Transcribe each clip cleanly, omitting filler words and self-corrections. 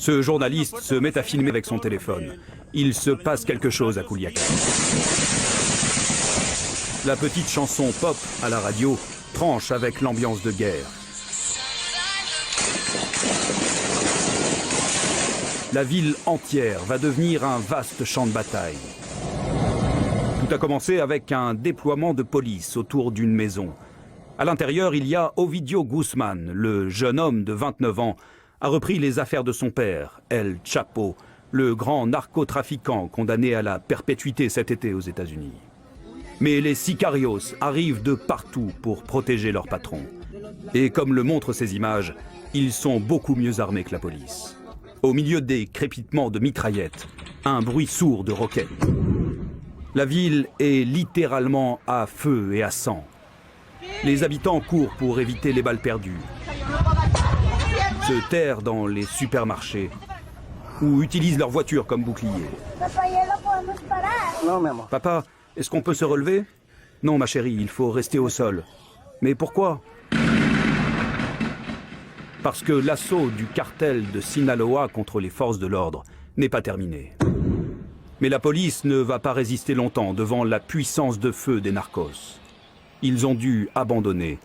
Ce journaliste se met à filmer avec son téléphone. Il se passe quelque chose à Culiacán. La petite chanson pop à la radio tranche avec l'ambiance de guerre. La ville entière va devenir un vaste champ de bataille. Tout a commencé avec un déploiement de police autour d'une maison. À l'intérieur, il y a Ovidio Guzmán, le jeune homme de 29 ans, a repris les affaires de son père, El Chapo, le grand narcotrafiquant condamné à la perpétuité cet été aux États-Unis. Mais les sicarios arrivent de partout pour protéger leur patron. Et comme le montrent ces images, ils sont beaucoup mieux armés que la police. Au milieu des crépitements de mitraillettes, un bruit sourd de roquettes. La ville est littéralement à feu et à sang. Les habitants courent pour éviter les balles perdues, se terrent dans les supermarchés ou utilisent leur voiture comme bouclier. Papa, est-ce qu'on peut se relever? Non, ma chérie, il faut rester au sol. Mais pourquoi? Parce que l'assaut du cartel de Sinaloa contre les forces de l'ordre n'est pas terminé. Mais la police ne va pas résister longtemps devant la puissance de feu des narcos. Ils ont dû abandonner,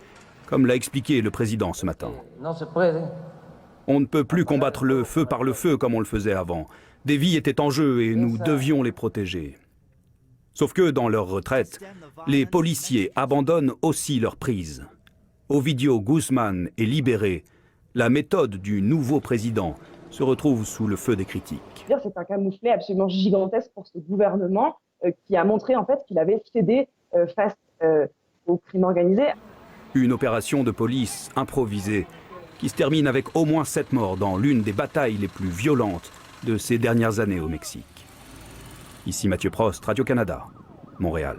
comme l'a expliqué le président ce matin. On ne peut plus combattre le feu par le feu comme on le faisait avant. Des vies étaient en jeu et nous devions les protéger. Sauf que dans leur retraite, les policiers abandonnent aussi leur prise. Ovidio Guzmán est libéré. La méthode du nouveau président se retrouve sous le feu des critiques. C'est un camouflet absolument gigantesque pour ce gouvernement qui a montré en fait qu'il avait cédé face au crime organisé. Une opération de police improvisée qui se termine avec au moins 7 morts dans l'une des batailles les plus violentes de ces dernières années au Mexique. Ici Mathieu Prost, Radio-Canada, Montréal.